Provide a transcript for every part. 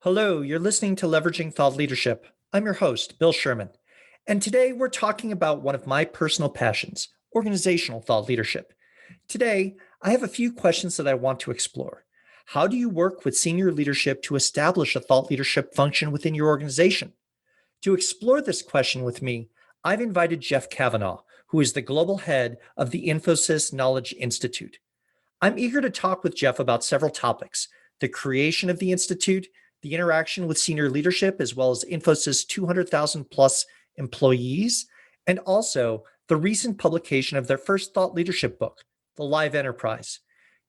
Hello, you're listening to Leveraging Thought Leadership. I'm your host, Bill Sherman. And today we're talking about one of my personal passions, organizational thought leadership. Today, I have a few questions that I want to explore. How do you work with senior leadership to establish a thought leadership function within your organization? To explore this question with me, I've invited Jeff Kavanaugh, who is the global head of the Infosys Knowledge Institute. I'm eager to talk with Jeff about several topics: the creation of the Institute, the interaction with senior leadership, as well as Infosys 200,000 plus employees, and also the recent publication of their first thought leadership book, The Live Enterprise.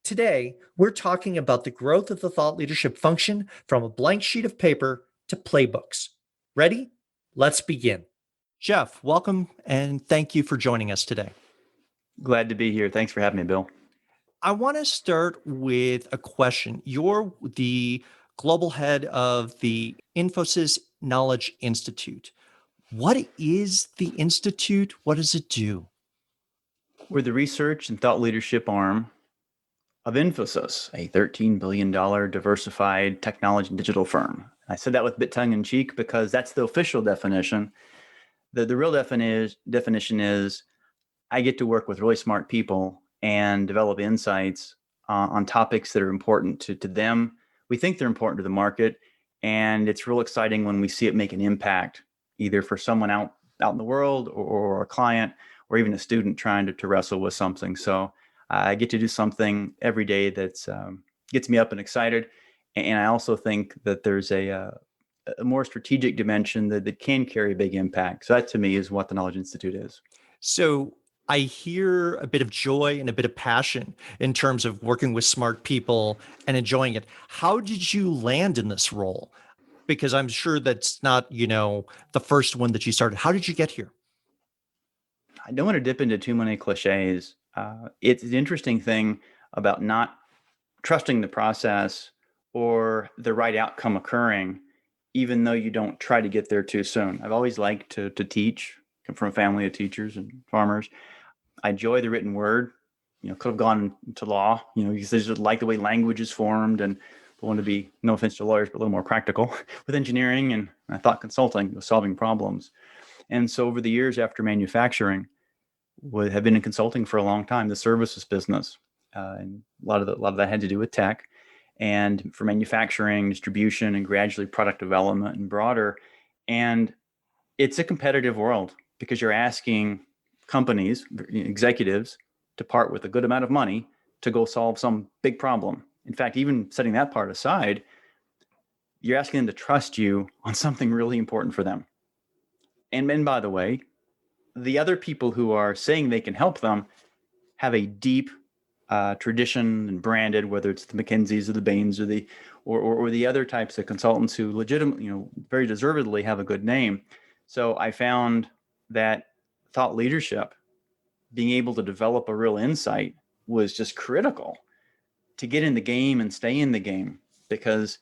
Today, we're talking about the growth of the thought leadership function from a blank sheet of paper to playbooks. Ready? Let's begin. Jeff, welcome and thank you for joining us today. Glad to be here. Thanks for having me, Bill. I want to start with a question. You're the global head of the Infosys Knowledge Institute. What is the Institute? What does it do? We're the research and thought leadership arm of Infosys, a $13 billion diversified technology and digital firm. I said that with a bit tongue in cheek because that's the official definition. The real definition is I get to work with really smart people and develop insights on topics that are important to them. We think they're important to the market, and it's real exciting when we see it make an impact, either for someone out in the world or a client or even a student trying to wrestle with something. So I get to do something every day that's gets me up and excited. And I also think that there's a more strategic dimension that can carry a big impact. So that to me is what the Knowledge Institute is. So I hear a bit of joy and a bit of passion in terms of working with smart people and enjoying it. How did you land in this role? Because I'm sure that's not, the first one that you started. How did you get here? I don't want to dip into too many cliches. It's an interesting thing about not trusting the process or the right outcome occurring, even though you don't try to get there too soon. I've always liked to teach, come from a family of teachers and farmers. I enjoy the written word. Could have gone to law, because I just like the way language is formed, and I want to be, no offense to lawyers, but a little more practical with engineering, and I thought consulting was solving problems. And so over the years after manufacturing, have been in consulting for a long time, the services business, and a lot of that had to do with tech, and for manufacturing, distribution, and gradually product development and broader. And it's a competitive world because you're asking companies, executives, to part with a good amount of money to go solve some big problem. In fact, even setting that part aside, you're asking them to trust you on something really important for them. And by the way, the other people who are saying they can help them have a deep tradition and branded, whether it's the McKinseys or the Bains or the other types of consultants who legitimately, very deservedly have a good name. So I found that thought leadership, being able to develop a real insight, was just critical to get in the game and stay in the game. Because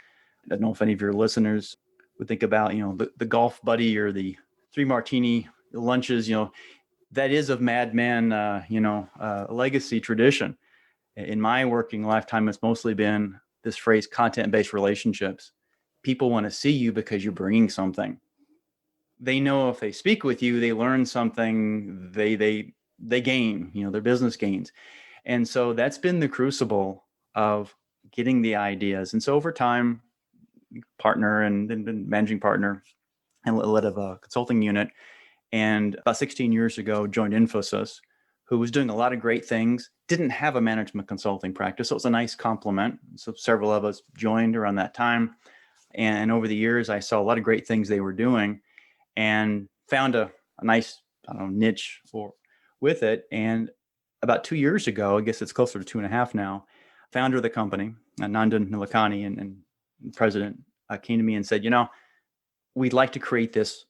I don't know if any of your listeners would think about, the golf buddy or the 3 martini lunches, that is of Mad Men, legacy tradition. In my working lifetime, it's mostly been this phrase, content-based relationships. People want to see you because you're bringing something. They know if they speak with you, they learn something, they gain, their business gains. And so that's been the crucible of getting the ideas. And so over time, partner and then managing partner and led of a consulting unit. And about 16 years ago, joined Infosys, who was doing a lot of great things, didn't have a management consulting practice. So it was a nice complement. So several of us joined around that time. And over the years, I saw a lot of great things they were doing and found a nice niche with it. And about 2 years ago, I guess it's closer to 2.5 now, founder of the company, Nandan Nilekani and president, came to me and said, we'd like to create this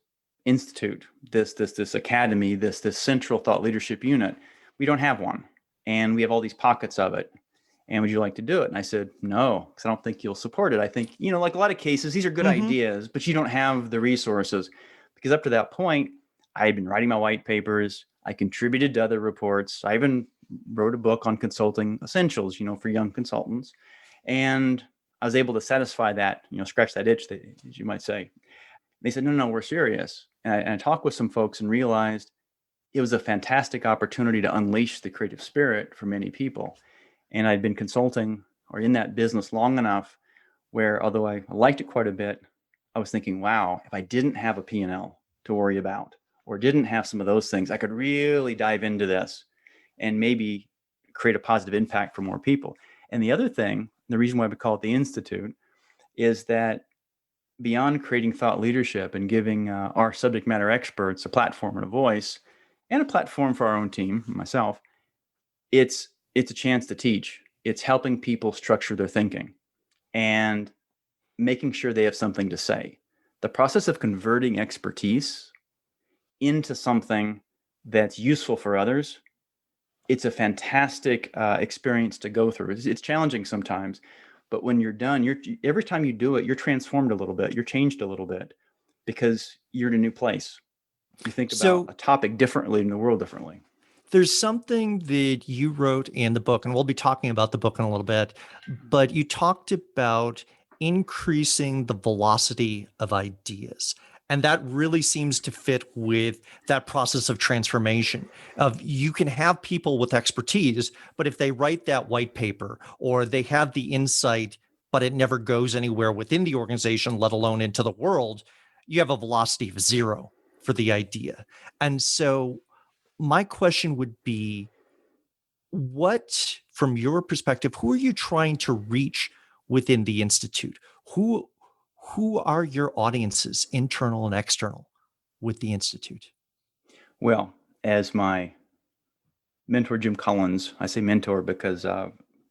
institute, this academy, this central thought leadership unit. We don't have one, and we have all these pockets of it. And would you like to do it? And I said, no, because I don't think you'll support it. I think, like a lot of cases, these are good ideas, but you don't have the resources. Because up to that point, I had been writing my white papers. I contributed to other reports. I even wrote a book on consulting essentials, for young consultants. And I was able to satisfy that, scratch that itch, as you might say. They said, no, we're serious. And I talked with some folks and realized it was a fantastic opportunity to unleash the creative spirit for many people. And I'd been consulting or in that business long enough where, although I liked it quite a bit, I was thinking, wow, if I didn't have a P&L to worry about or didn't have some of those things, I could really dive into this and maybe create a positive impact for more people. And the other thing, the reason why we call it the Institute, is that beyond creating thought leadership and giving our subject matter experts a platform and a voice and a platform for our own team, myself, it's a chance to teach. It's helping people structure their thinking and making sure they have something to say. The process of converting expertise into something that's useful for others, it's a fantastic experience to go through. It's challenging sometimes, but when you're done, every time you do it, you're transformed a little bit, you're changed a little bit because you're in a new place. You think about So a topic differently in the world differently. there's something that you wrote in the book, and we'll be talking about the book in a little bit, but you talked about increasing the velocity of ideas. And that really seems to fit with that process of transformation of you can have people with expertise, but if they write that white paper or they have the insight, but it never goes anywhere within the organization, let alone into the world, you have a velocity of zero for the idea. And so my question would be, what, from your perspective, who are you trying to reach within the Institute? Who who are your audiences, internal and external, with the Institute? Well, as my mentor, Jim Collins, I say mentor because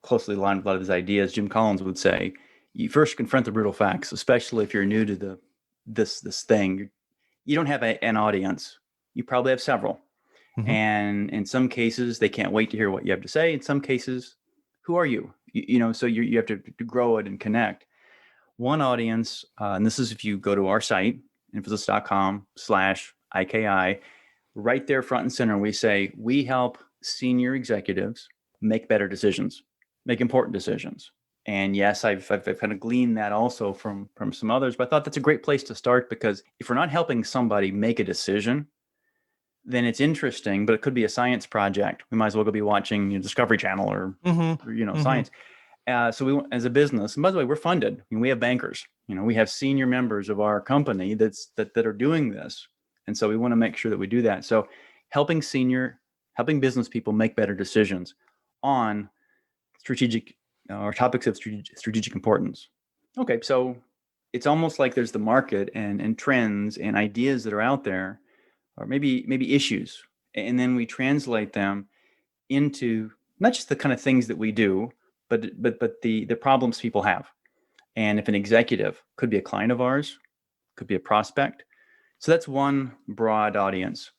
closely aligned with a lot of his ideas, Jim Collins would say, you first confront the brutal facts, especially if you're new to this thing. You don't have an audience. You probably have several. Mhm. And in some cases, they can't wait to hear what you have to say. In some cases, who are you? So you have to grow it and connect. One audience, and this is if you go to our site, infosys.com/IKI, right there front and center, we say, we help senior executives make better decisions, make important decisions. And yes, I've kind of gleaned that also from some others, but I thought that's a great place to start because if we're not helping somebody make a decision, then it's interesting, but it could be a science project. We might as well go be watching Discovery Channel or Mhm. Mhm. science. So we, as a business, and by the way, we're funded. I mean, we have bankers. We have senior members of our company that are doing this, and so we want to make sure that we do that. So, helping business people make better decisions on strategic or topics of strategic importance. Okay, so it's almost like there's the market and trends and ideas that are out there, or maybe issues, and then we translate them into not just the kind of things that we do, but the problems people have. And if an executive could be a client of ours, could be a prospect. So that's one broad audience.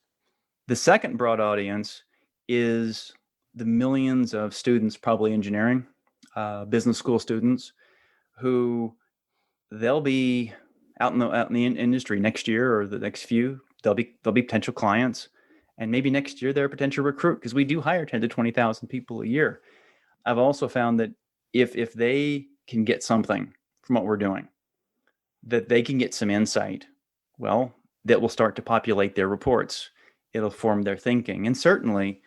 The second broad audience is the millions of students, probably engineering, business school students, who they'll be out in the industry next year or the next few. They'll be potential clients, and maybe next year they're a potential recruit because we do hire 10 to 20,000 people a year. I've also found that if they can get something from what we're doing, that they can get some insight, well, that will start to populate their reports. It'll form their thinking, and certainly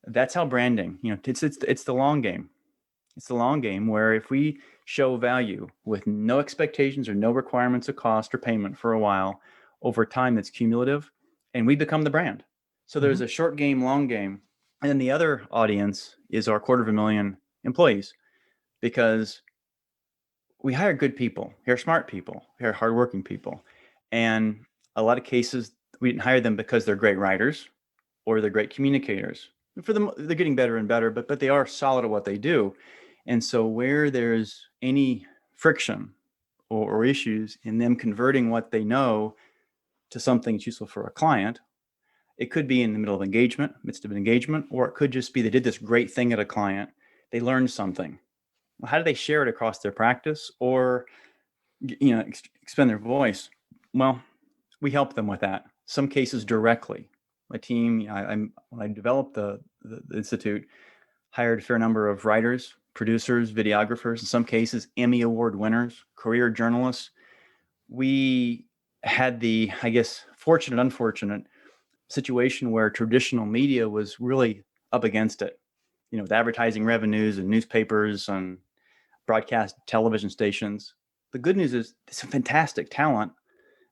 that's how branding. It's the long game. It's the long game where if we show value with no expectations or no requirements of cost or payment for a while, over time that's cumulative, and we become the brand. So there's Mhm. a short game, long game. And then the other audience is our 250,000 employees, because we hire good people, we hire smart people, we hire hardworking people. And a lot of cases, we didn't hire them because they're great writers or they're great communicators. For them, they're getting better and better, but they are solid at what they do. And so where there's any friction or issues in them converting what they know to something that's useful for a client, it could be in the middle of engagement, midst of an engagement, or it could just be they did this great thing at a client, they learned something. Well, how do they share it across their practice or expend their voice? Well, we help them with that. Some cases directly. My team, when I developed the institute, hired a fair number of writers, producers, videographers, in some cases, Emmy Award winners, career journalists. We had the, I guess, fortunate, unfortunate situation where traditional media was really up against it, with advertising revenues and newspapers and broadcast television stations. The good news is some fantastic talent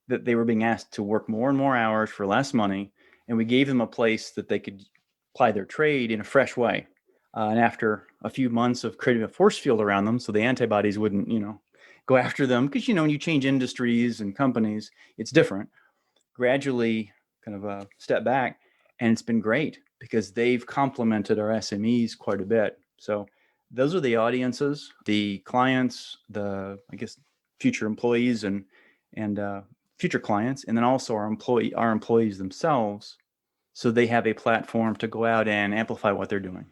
that they were being asked to work more and more hours for less money, and we gave them a place that they could apply their trade in a fresh way. And after a few months of creating a force field around them, so the antibodies wouldn't, go after them, because when you change industries and companies, it's different. Gradually, kind of a step back, and it's been great because they've complemented our SMEs quite a bit. So those are the audiences, the clients, the future employees and future clients, and then also our employees themselves, so they have a platform to go out and amplify what they're doing.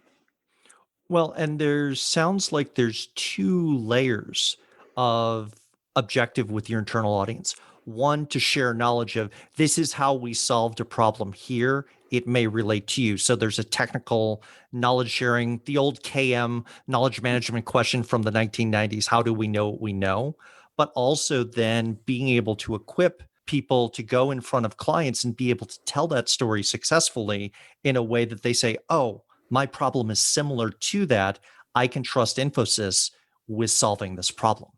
Well, and there sounds like there's two layers of objective with your internal audience. One, to share knowledge of this is how we solved a problem here. It may relate to you. So there's a technical knowledge sharing, the old KM knowledge management question from the 1990s. How do we know what we know? But also then being able to equip people to go in front of clients and be able to tell that story successfully in a way that they say, oh, my problem is similar to that. I can trust Infosys with solving this problem.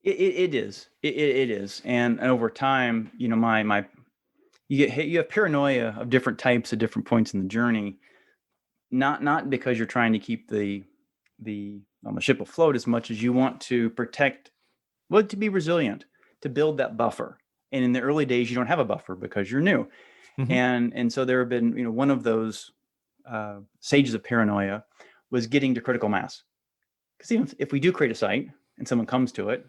It is. It is. And over time, my you have paranoia of different types at different points in the journey. Not because you're trying to keep the on the ship afloat as much as you want to protect, well, to be resilient, to build that buffer. And in the early days, you don't have a buffer because you're new. Mhm. And so there have been, one of those stages of paranoia was getting to critical mass. Because even if we do create a site and someone comes to it,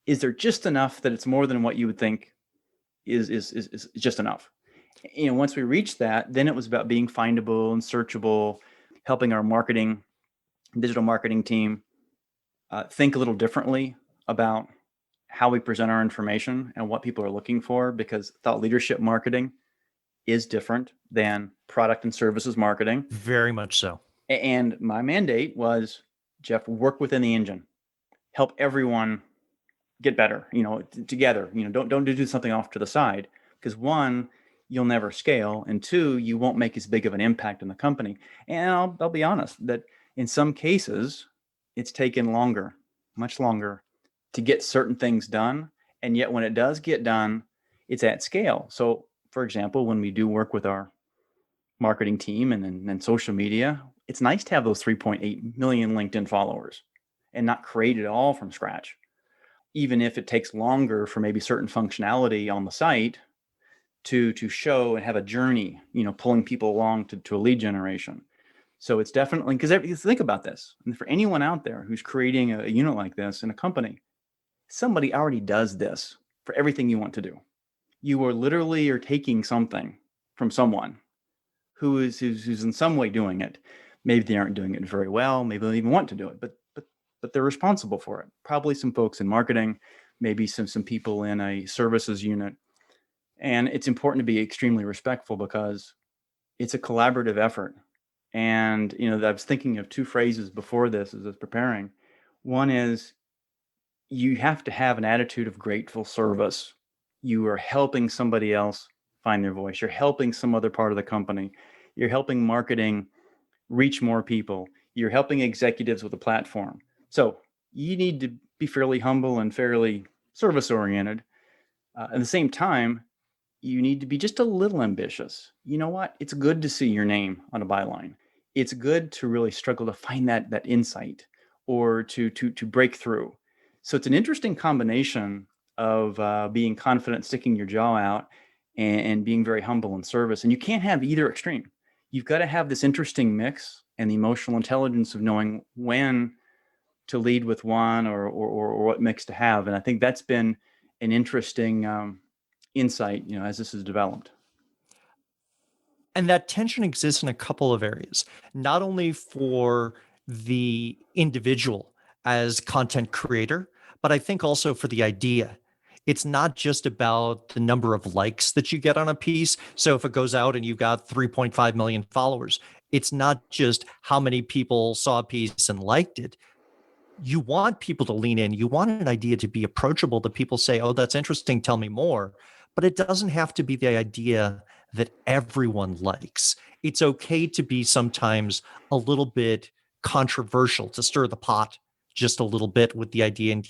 is there just enough that it's more than what you would think is just enough? Once we reached that, then it was about being findable and searchable, helping our digital marketing team think a little differently about how we present our information and what people are looking for, because thought leadership marketing is different than product and services marketing. Very much so. And my mandate was, Jeff, work within the engine, help everyone get better, together. Don't do something off to the side, because one, you'll never scale, and two, you won't make as big of an impact in the company. And I'll be honest that in some cases, it's taken longer, much longer, to get certain things done. And yet when it does get done, it's at scale. So for example, when we do work with our marketing team and social media, it's nice to have those 3.8 million LinkedIn followers and not create it all from scratch. Even if it takes longer for maybe certain functionality on the site to show and have a journey, pulling people along to a lead generation. So it's definitely, because think about this, and for anyone out there who's creating a unit like this in a company, somebody already does this for everything you want to do. You are taking something from someone who's in some way doing it. Maybe they aren't doing it very well. Maybe they don't even want to do it, but they're responsible for it. Probably some folks in marketing, maybe some people in a services unit. And it's important to be extremely respectful because it's a collaborative effort. And, I was thinking of two phrases before this as I was preparing. One is, you have to have an attitude of grateful service. You are helping somebody else find their voice. You're helping some other part of the company. You're helping marketing reach more people. You're helping executives with a platform. So you need to be fairly humble and fairly service oriented. At the same time, you need to be just a little ambitious. You know what? It's good to see your name on a byline. It's good to really struggle to find that insight or to break through. So it's an interesting combination of being confident, sticking your jaw out, and being very humble in service. And you can't have either extreme. You've got to have this interesting mix and the emotional intelligence of knowing when to lead with one or what mix to have. And I think that's been an interesting insight, as this is developed. And that tension exists in a couple of areas, not only for the individual as content creator, but I think also for the idea. It's not just about the number of likes that you get on a piece. So if it goes out and you've got 3.5 million followers, It's not just how many people saw a piece and liked it. You want people to lean in. You want an idea to be approachable, that people say, oh, that's interesting, tell me more. But it doesn't have to be the idea that everyone likes. It's okay to be sometimes a little bit controversial, to stir the pot just a little bit with the idea, and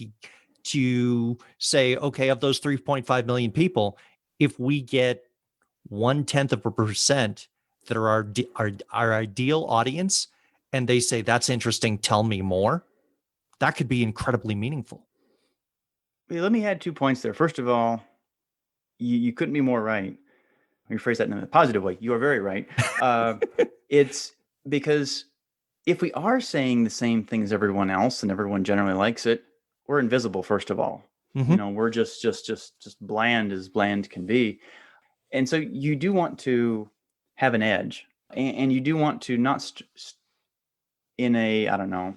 to say, okay, of those 3.5 million people, if we get 0.1% that are our ideal audience, and they say, that's interesting, tell me more, that could be incredibly meaningful. Let me add 2 points there. First of all, you couldn't be more right. Let me phrase that in a positive way. You are very right. It's because if we are saying the same thing as everyone else and everyone generally likes it, we're invisible, first of all. Mm-hmm. We're just bland as bland can be. And so you do want to have an edge, and you do want to not in a, I don't know,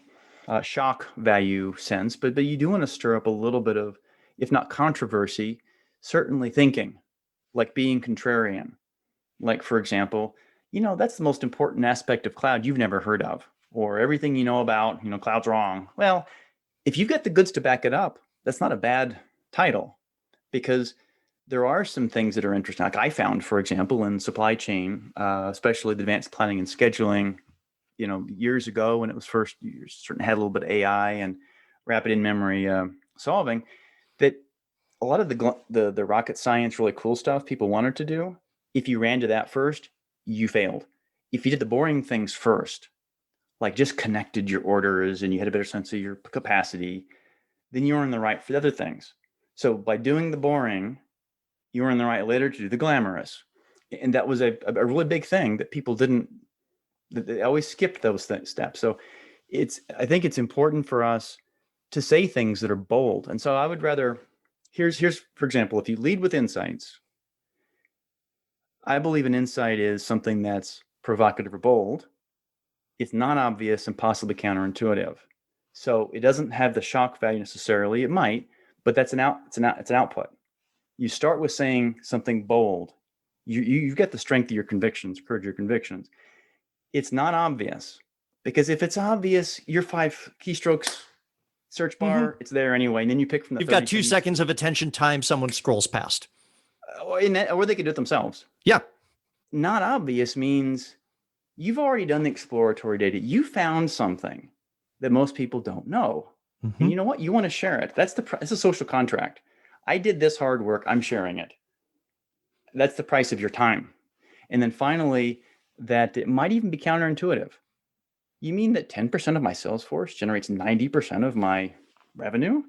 shock value sense, but you do want to stir up a little bit of, if not controversy, certainly thinking, like being contrarian. Like, for example, that's the most important aspect of cloud you've never heard of, or everything you know about, cloud's wrong. Well, if you've got the goods to back it up, that's not a bad title, because there are some things that are interesting. Like I found, for example, in supply chain, especially the advanced planning and scheduling, years ago when it was first, you certainly had a little bit of AI and rapid in-memory solving, that a lot of the rocket science, really cool stuff people wanted to do, if you ran to that first, you failed. If you did the boring things first, like just connected your orders and you had a better sense of your capacity, then you're in the right for the other things. So by doing the boring, you were in the right later to do the glamorous. And that was a really big thing that people didn't, they always skipped those steps. So I think it's important for us to say things that are bold. And so I would rather, here's for example, if you lead with insights, I believe an insight is something that's provocative or bold. It's not obvious and possibly counterintuitive. So it doesn't have the shock value necessarily. It might, but it's an output. You start with saying something bold. You've got the strength of your convictions, courage of your convictions. It's not obvious, because if it's obvious, your 5 keystrokes search bar, Mm-hmm. it's there anyway. And then you pick from the You've 30 got 2 things. seconds of attention time, someone scrolls past. Or they could do it themselves. Yeah. Not obvious means you've already done the exploratory data. You found something that most people don't know. Mm-hmm. And you know what? You want to share it. It's a social contract. I did this hard work. I'm sharing it. That's the price of your time. And then finally, that it might even be counterintuitive. You mean that 10% of my sales force generates 90% of my revenue?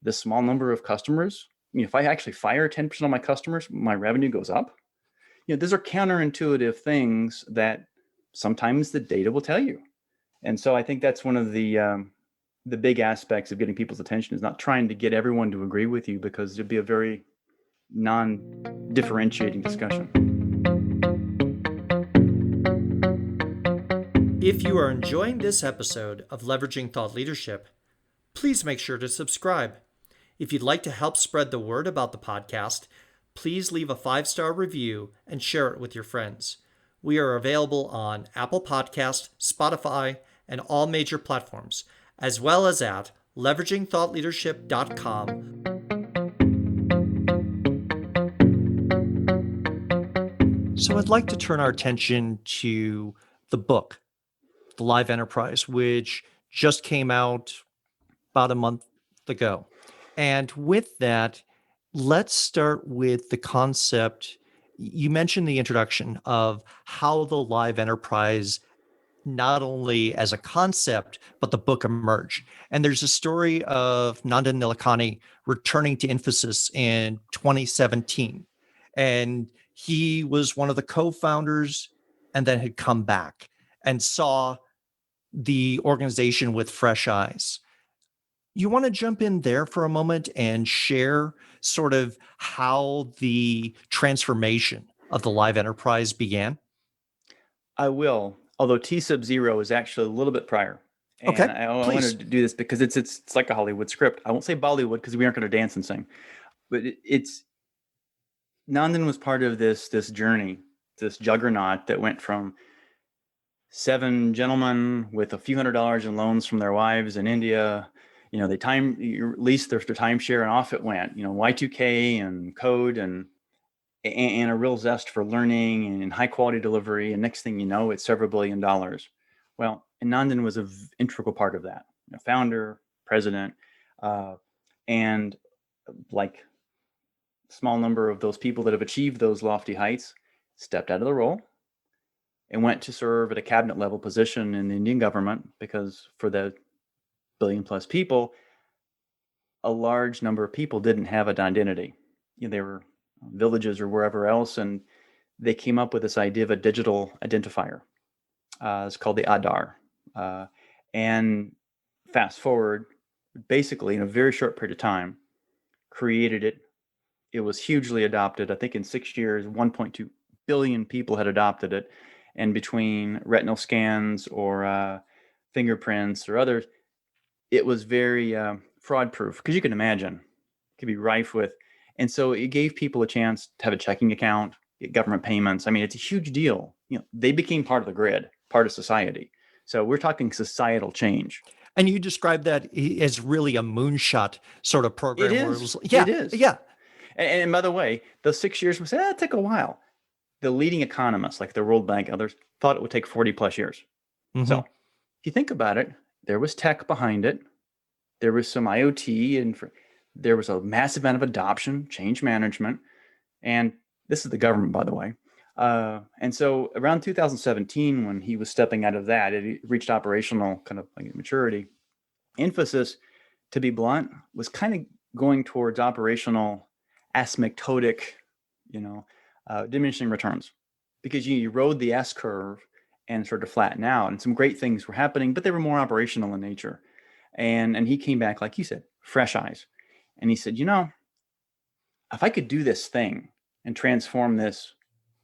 This small number of customers? If I actually fire 10% of my customers, my revenue goes up? Those are counterintuitive things that sometimes the data will tell you. And so I think that's one of the big aspects of getting people's attention, is not trying to get everyone to agree with you, because it'd be a very non-differentiating discussion. If you are enjoying this episode of Leveraging Thought Leadership, please make sure to subscribe. If you'd like to help spread the word about the podcast, please leave a 5-star review and share it with your friends. We are available on Apple Podcast, Spotify, and all major platforms, as well as at leveragingthoughtleadership.com. So I'd like to turn our attention to the book, The Live Enterprise, which just came out about a month ago. And with that, let's start with the concept. You mentioned the introduction of how the live enterprise, not only as a concept, but the book emerged. And there's a story of Nandan Nilekani returning to Infosys in 2017. And he was one of the co-founders, and then had come back and saw the organization with fresh eyes. You want to jump in there for a moment and share sort of how the transformation of the live enterprise began? I will, although T sub 0 is actually a little bit prior. Okay, And I please. wanted to do this because it's like a Hollywood script. I won't say Bollywood, because we aren't going to dance and sing. But it's Nandan was part of this journey, this juggernaut that went from seven gentlemen with a few $100s in loans from their wives in India. They leased their timeshare and off it went. Y2K and code and a real zest for learning and high quality delivery. And next thing you know, it's several $1 billion. Well, and Nandan was an integral part of that. Founder, president, and like small number of those people that have achieved those lofty heights stepped out of the role and went to serve at a cabinet level position in the Indian government, because for the billion plus people, a large number of people didn't have an identity. They were villages or wherever else, and they came up with this idea of a digital identifier. It's called the Aadhaar. And fast forward, basically in a very short period of time, created it. It was hugely adopted. I think in 6 years, 1.2 billion people had adopted it. And between retinal scans or fingerprints or others, it was very fraud proof, because you can imagine it could be rife with. And so it gave people a chance to have a checking account, get government payments. I mean, it's a huge deal. They became part of the grid, part of society. So we're talking societal change. And you described that as really a moonshot sort of It program where it is. was, It yeah, is. yeah. And by the way, those 6 years, we said, it took a while. The leading economists, like the World Bank and others, thought it would take 40 plus years. So if you think about it, there was tech behind it. There was some IoT, and there was a massive amount of adoption, change management. And this is the government, by the way. And so around 2017, when he was stepping out of that, it reached operational kind of like maturity. Emphasis, to be blunt, was kind of going towards operational asymptotic, diminishing returns, because you rode the S curve and sort of flatten out, and some great things were happening, but they were more operational in nature. And he came back, like you said, fresh eyes. And he said, if I could do this thing and transform this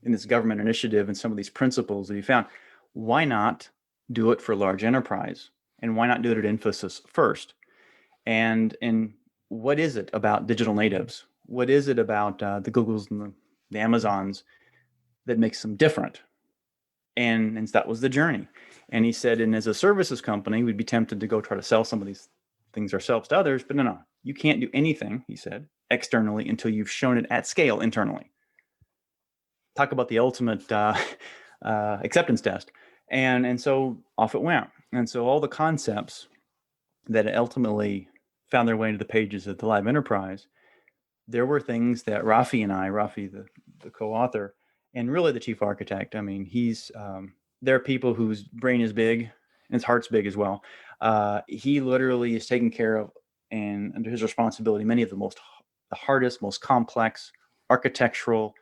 in this government initiative and some of these principles that he found, why not do it for large enterprise? And why not do it at Infosys first? And what is it about digital natives? What is it about the Googles and the Amazons that makes them different? And that was the journey. And he said, and as a services company, we'd be tempted to go try to sell some of these things ourselves to others, but no, you can't do anything, he said, externally until you've shown it at scale internally. Talk about the ultimate acceptance test. And so off it went. And so all the concepts that ultimately found their way into the pages of the Live Enterprise, there were things that Rafi, the co-author, and really the chief architect, I mean, there are people whose brain is big and his heart's big as well. He literally is taking care of, and under his responsibility, many of the hardest, most complex architectural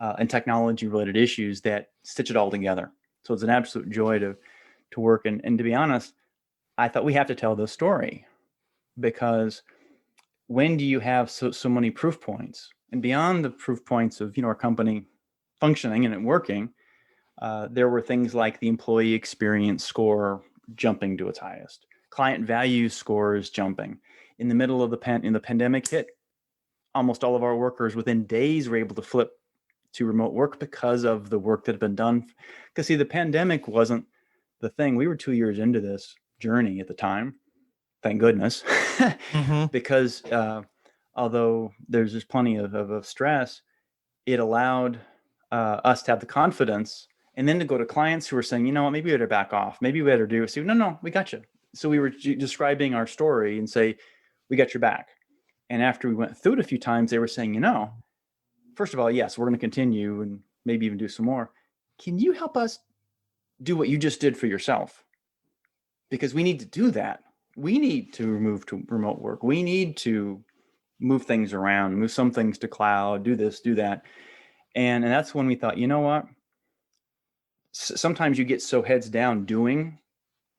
and technology related issues that stitch it all together. So it's an absolute joy to work. And to be honest, I thought we have to tell this story, because when do you have so many proof points? And beyond the proof points of our company functioning and it working, there were things like the employee experience score jumping to its highest, client value scores jumping. In the middle of the pandemic hit, almost all of our workers within days were able to flip to remote work because of the work that had been done. Because see, the pandemic wasn't the thing. We were 2 years into this journey at the time, thank goodness, because although there's just plenty of stress, it allowed us to have the confidence, and then to go to clients who were saying, you know what, maybe we better back off. Maybe we better do it. So no, we got you. So we were describing our story and say, we got your back. And after we went through it a few times, they were saying, first of all, yes, we're going to continue and maybe even do some more. Can you help us do what you just did for yourself? Because we need to do that. We need to move to remote work. We need to move things around, move some things to cloud, do this, do that. And that's when we thought, you know what? Sometimes you get so heads down doing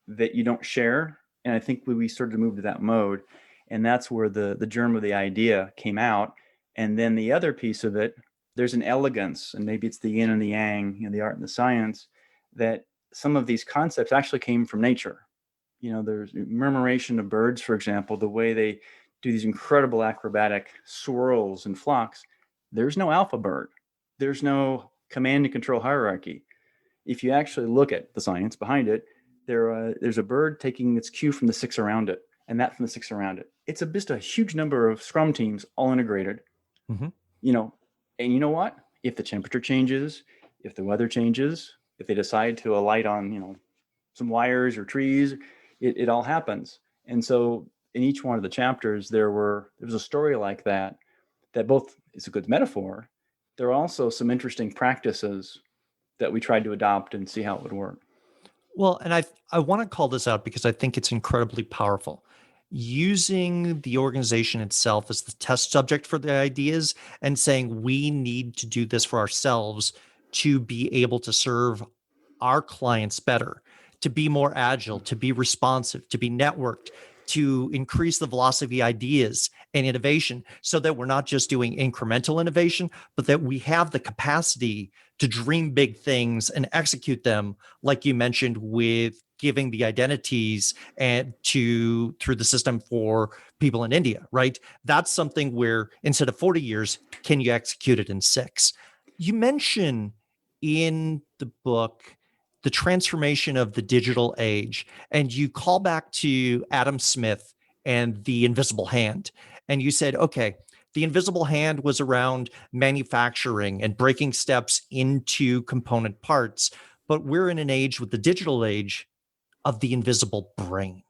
that you don't share. And I think we started to move to that mode. And that's where the germ of the idea came out. And then the other piece of it, there's an elegance, and maybe it's the yin and the yang, the art and the science, that some of these concepts actually came from nature. There's murmuration of birds, for example, the way they do these incredible acrobatic swirls and flocks. There's no alpha bird. There's no command and control hierarchy. If you actually look at the science behind it, there's a bird taking its cue from the six around it, and that from the six around it. It's just a huge number of Scrum teams all integrated. Mhm. You know, and you know what? If the temperature changes, if the weather changes, if they decide to alight on some wires or trees, it all happens. And so in each one of the chapters, there was a story like that both is a good metaphor. There are also some interesting practices that we tried to adopt and see how it would work. Well, and I want to call this out because I think it's incredibly powerful. Using the organization itself as the test subject for the ideas and saying we need to do this for ourselves to be able to serve our clients better, to be more agile, to be responsive, to be networked, to increase the velocity of ideas and innovation so that we're not just doing incremental innovation, but that we have the capacity to dream big things and execute them, like you mentioned, with giving the identities and to through the system for people in India, right? That's something where instead of 40 years, can you execute it in 6? You mention in the book the transformation of the digital age, and you call back to Adam Smith and the invisible hand. And you said, okay, the invisible hand was around manufacturing and breaking steps into component parts, but we're in an age with the digital age of the invisible brain.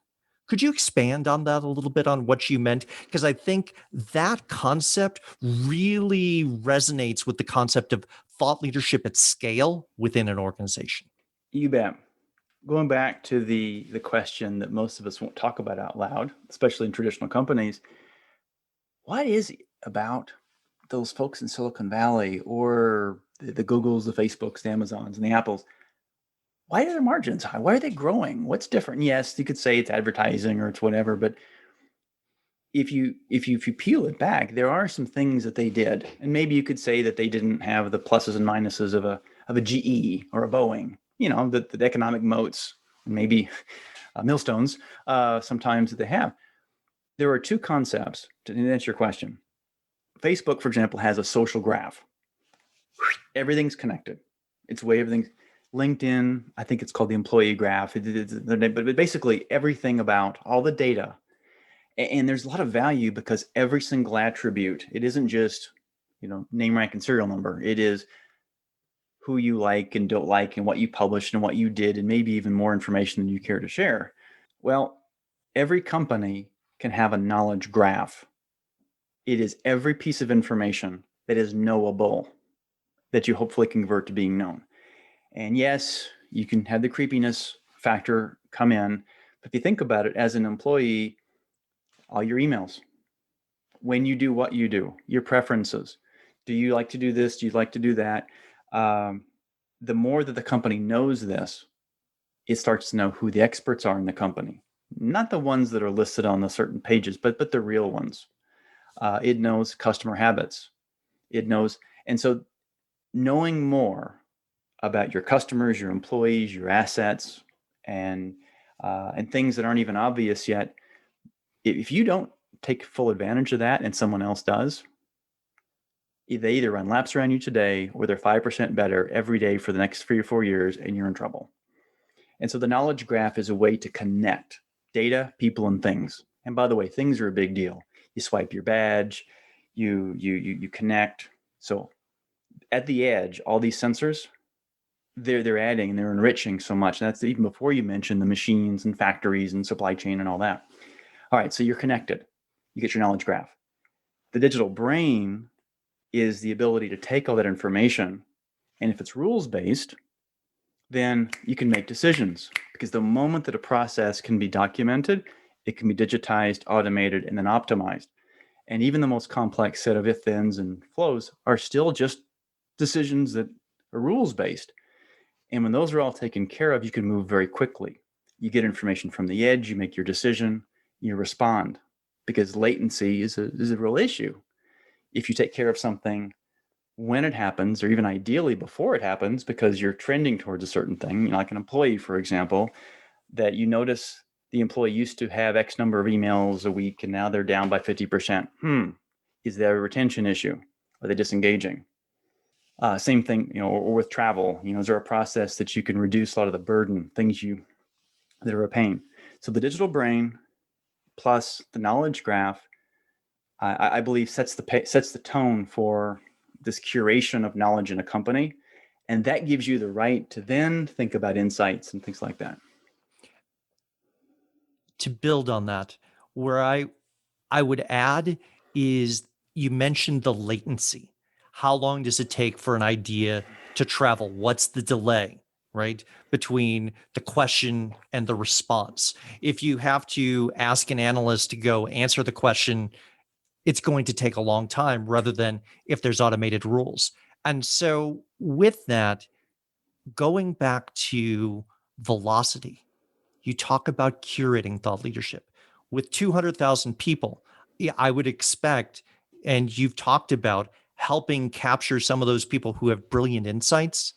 Could you expand on that a little bit on what you meant? Because I think that concept really resonates with the concept of thought leadership at scale within an organization. You bet. Going back to the question that most of us won't talk about out loud, especially in traditional companies, what is it about those folks in Silicon Valley or the Googles, the Facebooks, the Amazons, and the Apples? Why are their margins high? Why are they growing? What's different? Yes, you could say it's advertising or it's whatever, but if you peel it back, there are some things that they did, and maybe you could say that they didn't have the pluses and minuses of a GE or a Boeing. The economic moats, maybe millstones, sometimes that they have. There are two concepts to answer your question. Facebook, for example, has a social graph. Everything's connected. It's the way everything's. LinkedIn, I think it's called the employee graph. But basically, everything about all the data. And there's a lot of value because every single attribute, it isn't just, name, rank, and serial number. It is who you like and don't like and what you published and what you did, and maybe even more information than you care to share. Well, every company can have a knowledge graph. It is every piece of information that is knowable that you hopefully convert to being known. And yes, you can have the creepiness factor come in, but if you think about it as an employee, all your emails, when you do what you do, your preferences. Do you like to do this? Do you like to do that? The more that the company knows this, it starts to know who the experts are in the company. Not the ones that are listed on the certain pages, but the real ones. It knows customer habits. It knows, and so knowing more about your customers, your employees, your assets, and things that aren't even obvious yet. If you don't take full advantage of that and someone else does, they either run laps around you today or they're 5% better every day for the next 3 or 4 years, and you're in trouble. And so the knowledge graph is a way to connect data, people, and things. And by the way, things are a big deal. You swipe your badge, you connect. So at the edge, all these sensors, they're adding and they're enriching so much. And that's even before you mention the machines and factories and supply chain and all that. All right, so you're connected. You get your knowledge graph. The digital brain is the ability to take all that information, and if it's rules-based, then you can make decisions, because the moment that a process can be documented, it can be digitized, automated, and then optimized. And even the most complex set of if-thens and flows are still just decisions that are rules-based. And when those are all taken care of, you can move very quickly. You get information from the edge, you make your decision, you respond, because latency is a real issue. If you take care of something when it happens, or even ideally before it happens, because you're trending towards a certain thing, like an employee, for example, that you notice the employee used to have X number of emails a week and now they're down by 50%. Is there a retention issue? Are they disengaging? Same thing, or with travel. Is there a process that you can reduce a lot of the burden, that are a pain? So the digital brain plus the knowledge graph, I believe, sets the tone for this curation of knowledge in a company, and that gives you the right to then think about insights and things like that. To build on that, where I would add is you mentioned the latency. How long does it take for an idea to travel? What's the delay, right, between the question and the response? If you have to ask an analyst to go answer the question, it's going to take a long time rather than if there's automated rules. And so, with that, going back to velocity, you talk about curating thought leadership with 200,000 people. I would expect, and you've talked about helping capture some of those people who have brilliant insights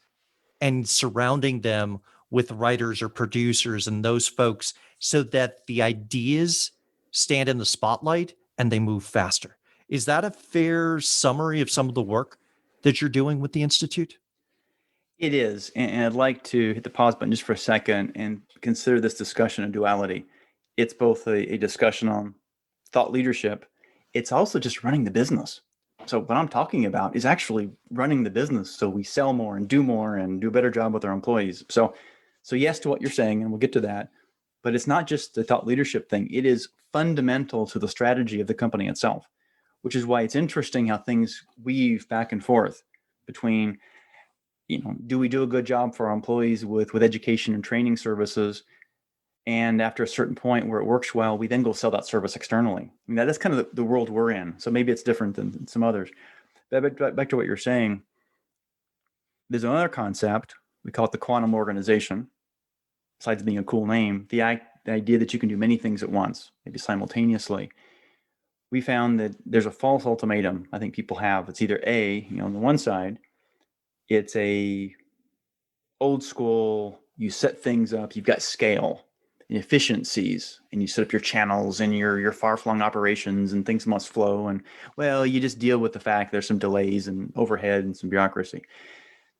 and surrounding them with writers or producers and those folks so that the ideas stand in the spotlight and they move faster. Is that a fair summary of some of the work that you're doing with the Institute? It is, and I'd like to hit the pause button just for a second and consider this discussion a duality. It's both a discussion on thought leadership. It's also just running the business. So what I'm talking about is actually running the business so we sell more and do a better job with our employees. So yes to what you're saying, and we'll get to that, but it's not just the thought leadership thing. It is fundamental to the strategy of the company itself, which is why it's interesting how things weave back and forth between, do we do a good job for our employees with education and training services? And after a certain point where it works well, we then go sell that service externally. I mean, that's kind of the world we're in. So maybe it's different than some others. But back to what you're saying, there's another concept. We call it the quantum organization. Besides being a cool name, the idea that you can do many things at once, maybe simultaneously. We found that there's a false ultimatum I think people have. It's either A, on the one side, it's a old school, you set things up, you've got scale and efficiencies, and you set up your channels and your far-flung operations, and things must flow. And well, you just deal with the fact there's some delays and overhead and some bureaucracy.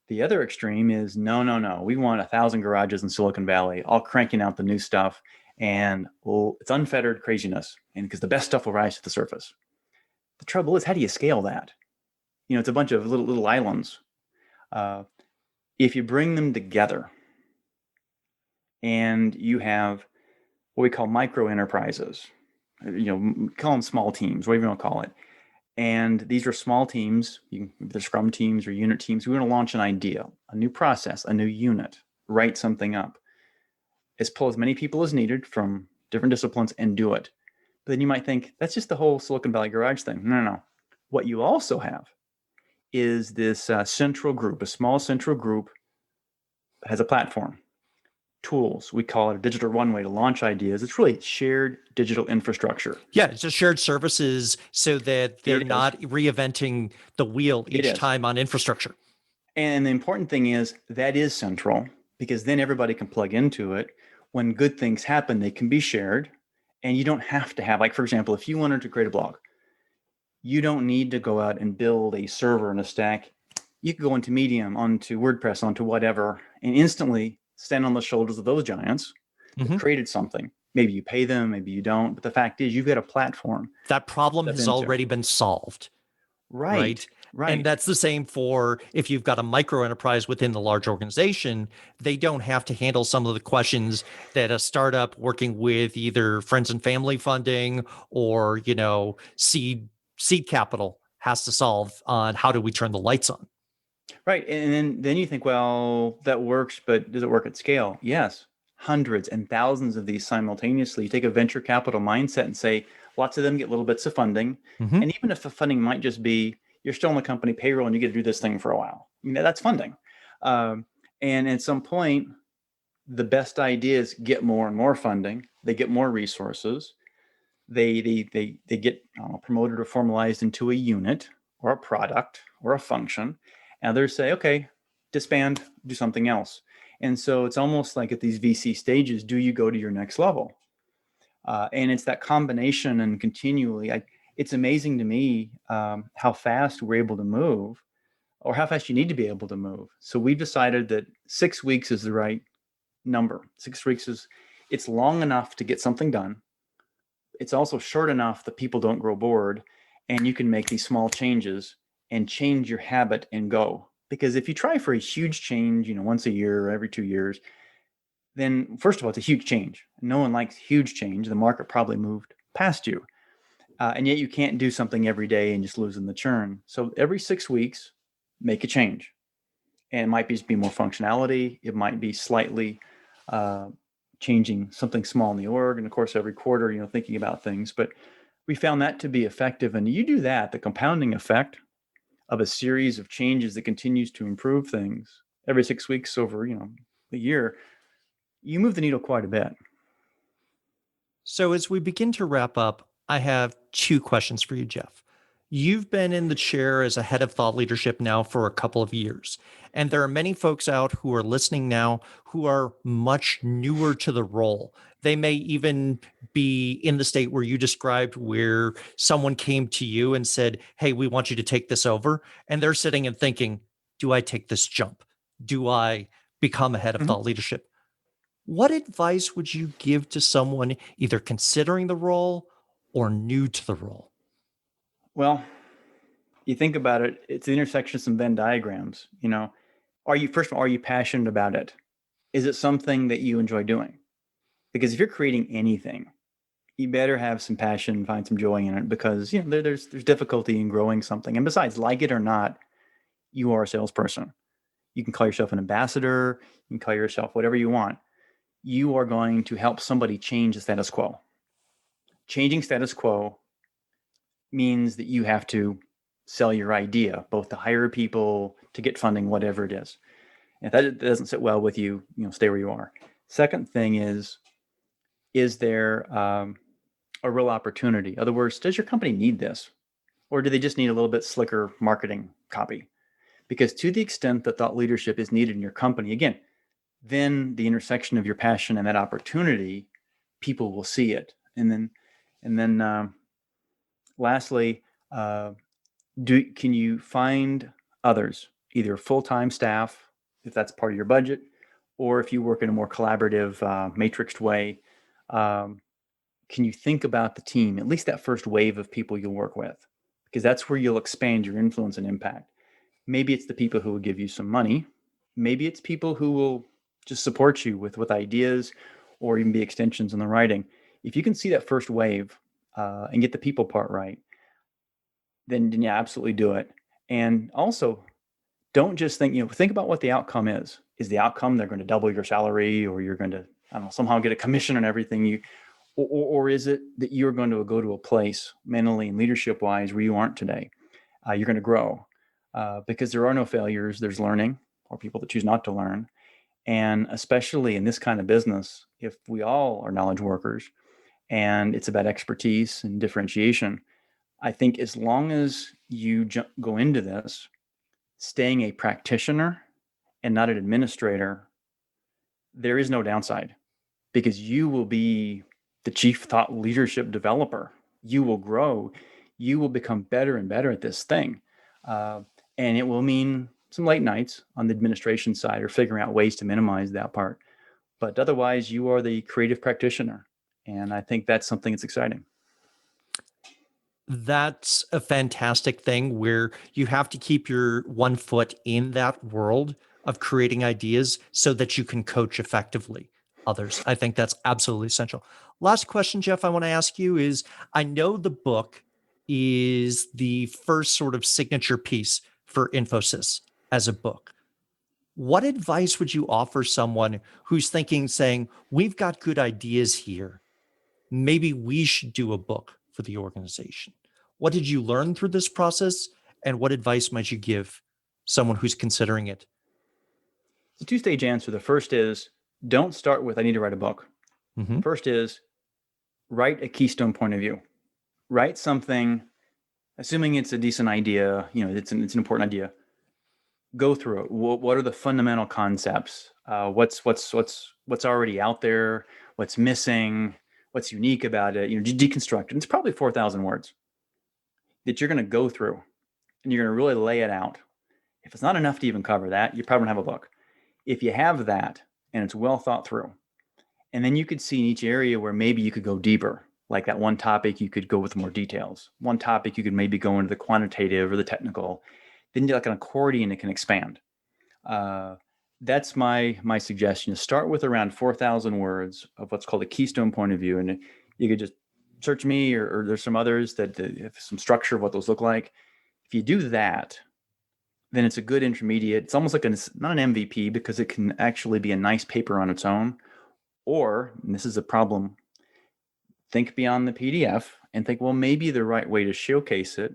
The other extreme is no. We want 1,000 garages in Silicon Valley, all cranking out the new stuff, and it's unfettered craziness, and because the best stuff will rise to the surface. The trouble is, how do you scale that? It's a bunch of little islands. If you bring them together, and you have what we call micro enterprises, call them small teams, whatever you want to call it. And these are small teams, they're scrum teams or unit teams. We want to launch an idea, a new process, a new unit, write something up. Pull as many people as needed from different disciplines and do it. But then you might think, that's just the whole Silicon Valley garage thing. No. What you also have is this central group, a small central group has a platform. Tools. We call it a digital runway to launch ideas. It's really shared digital infrastructure. Yeah, it's just shared services so that they're not reinventing the wheel each time on infrastructure. And the important thing is that is central, because then everybody can plug into it. When good things happen, they can be shared, and you don't have to have, like, for example, if you wanted to create a blog, you don't need to go out and build a server and a stack. You can go into Medium, onto WordPress, onto whatever, and instantly stand on the shoulders of those giants that created something. Maybe you pay them, maybe you don't. But the fact is, you've got a platform. That problem has already been solved. Right. And that's the same for if you've got a micro enterprise within the large organization. They don't have to handle some of the questions that a startup working with either friends and family funding or, seed capital has to solve on how do we turn the lights on. Right. And then you think, well, that works, but does it work at scale? Yes. Hundreds and thousands of these simultaneously. You take a venture capital mindset and say, lots of them get little bits of funding. Mm-hmm. And even if the funding might just be, you're still on the company payroll and you get to do this thing for a while. That's funding. And at some point, the best ideas get more and more funding. They get more resources. They get promoted or formalized into a unit or a product or a function. And others say, okay, disband, do something else. And so it's almost like at these VC stages, do you go to your next level? And it's that combination and continually, it's amazing to me how fast we're able to move or how fast you need to be able to move. So we've decided that 6 weeks is the right number. 6 weeks it's long enough to get something done. It's also short enough that people don't grow bored, and you can make these small changes and change your habit and go. Because if you try for a huge change, once a year or every 2 years, then first of all, it's a huge change. No one likes huge change. The market probably moved past you. And yet you can't do something every day and just losing the churn. So every 6 weeks, make a change. And it might be more functionality. It might be slightly changing something small in the org. And of course, every quarter, thinking about things. But we found that to be effective. And you do that, the compounding effect of a series of changes that continues to improve things every 6 weeks over, a year, you move the needle quite a bit. So, as we begin to wrap up, I have two questions for you, Jeff. You've been in the chair as a head of thought leadership now for a couple of years. And there are many folks out who are listening now who are much newer to the role. They may even be in the state where you described, where someone came to you and said, "Hey, we want you to take this over." And they're sitting and thinking, "Do I take this jump? Do I become a head of Mhm. thought leadership?" What advice would you give to someone either considering the role or new to the role? Well, you think about it, it's the intersection of some Venn diagrams. First of all, are you passionate about it? Is it something that you enjoy doing? Because if you're creating anything, you better have some passion, find some joy in it, because there's difficulty in growing something. And besides, like it or not, you are a salesperson. You can call yourself an ambassador, you can call yourself whatever you want. You are going to help somebody change the status quo. Changing status quo means that you have to sell your idea, both to hire people, to get funding, whatever it is. And if that doesn't sit well with you, stay where you are. Second thing is there a real opportunity? In other words, does your company need this? Or do they just need a little bit slicker marketing copy? Because to the extent that thought leadership is needed in your company, again, then the intersection of your passion and that opportunity, people will see it. And then lastly, can you find others, either full-time staff, if that's part of your budget, or if you work in a more collaborative, matrixed way, can you think about the team, at least that first wave of people you'll work with? Because that's where you'll expand your influence and impact. Maybe it's the people who will give you some money. Maybe it's people who will just support you with ideas, or even be extensions in the writing. If you can see that first wave and get the people part right, then yeah, absolutely do it. And also, don't just think about what the outcome is. Is the outcome they're going to double your salary, or you're going to, I don't know, somehow get a commission on everything you, or is it that you're going to go to a place mentally and leadership wise where you aren't today? You're going to grow because there are no failures. There's learning, or people that choose not to learn. And especially in this kind of business, if we all are knowledge workers and it's about expertise and differentiation, I think as long as you go into this staying a practitioner and not an administrator, there is no downside, because you will be the chief thought leadership developer. You will grow. You will become better and better at this thing. And it will mean some late nights on the administration side, or figuring out ways to minimize that part. But otherwise, you are the creative practitioner. And I think that's something that's exciting. That's a fantastic thing, where you have to keep your one foot in that world of creating ideas so that you can coach effectively others. I think that's absolutely essential. Last question, Jeff, I want to ask you is, I know the book is the first sort of signature piece for Infosys as a book. What advice would you offer someone who's thinking, saying, we've got good ideas here, maybe we should do a book for the organization? What did you learn through this process? And what advice might you give someone who's considering it? It's a two-stage answer. The first is, don't start with, I need to write a book. Mhm. First is, write a keystone point of view. Write something, assuming it's a decent idea, it's an important idea. Go through it. What are the fundamental concepts? What's already out there? What's missing? What's unique about it? Deconstruct it. And it's probably 4,000 words that you're going to go through, and you're going to really lay it out. If it's not enough to even cover that, you probably don't have a book. If you have that and it's well thought through, and then you could see in each area where maybe you could go deeper, like that one topic, you could go with more details. One topic, you could maybe go into the quantitative or the technical. Then you're like an accordion, it can expand. That's my suggestion. Is start with around 4,000 words of what's called a keystone point of view. And you could just search me, or there's some others that have some structure of what those look like. If you do that, then it's a good intermediate. It's almost like not an MVP, because it can actually be a nice paper on its own. Or, and this is a problem, think beyond the PDF and think, well, maybe the right way to showcase it,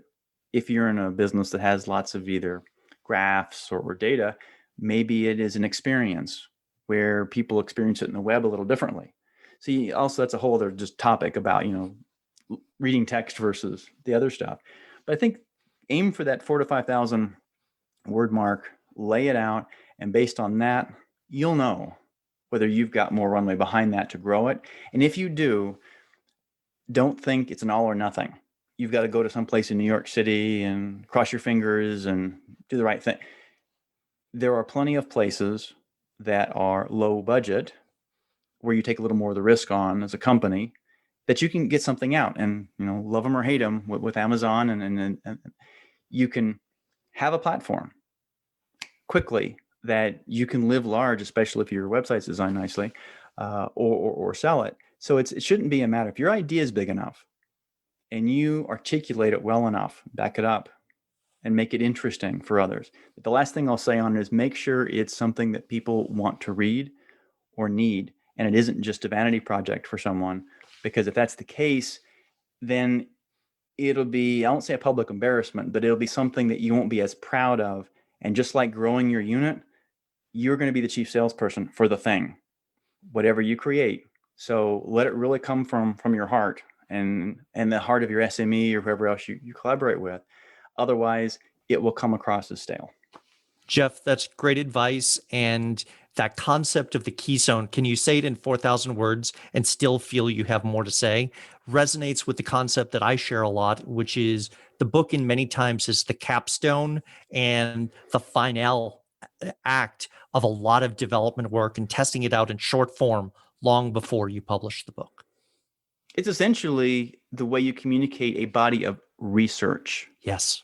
if you're in a business that has lots of either graphs or data, maybe it is an experience where people experience it in the web a little differently. See, also that's a whole other just topic about, reading text versus the other stuff. But I think aim for that 4,000 to 5,000 word mark, lay it out, and based on that, you'll know whether you've got more runway behind that to grow it. And if you do, don't think it's an all or nothing. You've got to go to some place in New York City and cross your fingers and do the right thing. There are plenty of places that are low budget where you take a little more of the risk on as a company, that you can get something out. And, love them or hate them with Amazon, and you can have a platform quickly that you can live large, especially if your website's designed nicely, or sell it. So it shouldn't be a matter. If your idea is big enough and you articulate it well enough, back it up and make it interesting for others. But the last thing I'll say on it is make sure it's something that people want to read or need, and it isn't just a vanity project for someone, because if that's the case, then it'll be, I won't say a public embarrassment, but it'll be something that you won't be as proud of. And just like growing your unit, you're going to be the chief salesperson for the thing, whatever you create. So let it really come from your heart and the heart of your SME or whoever else you collaborate with. Otherwise, it will come across as stale. Jeff, that's great advice. And that concept of the keystone, can you say it in 4,000 words and still feel you have more to say? Resonates with the concept that I share a lot, which is the book in many times is the capstone and the final act of a lot of development work and testing it out in short form long before you publish the book. It's essentially the way you communicate a body of research. Yes.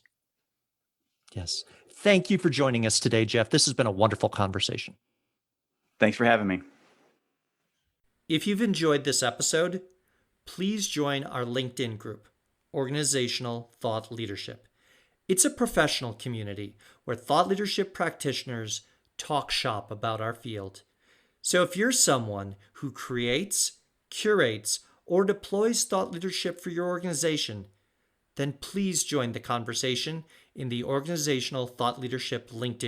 Yes. Thank you for joining us today, Jeff. This has been a wonderful conversation. Thanks for having me. If you've enjoyed this episode, please join our LinkedIn group, Organizational Thought Leadership. It's a professional community where thought leadership practitioners talk shop about our field. So if you're someone who creates, curates, or deploys thought leadership for your organization, then please join the conversation in the Organizational Thought Leadership LinkedIn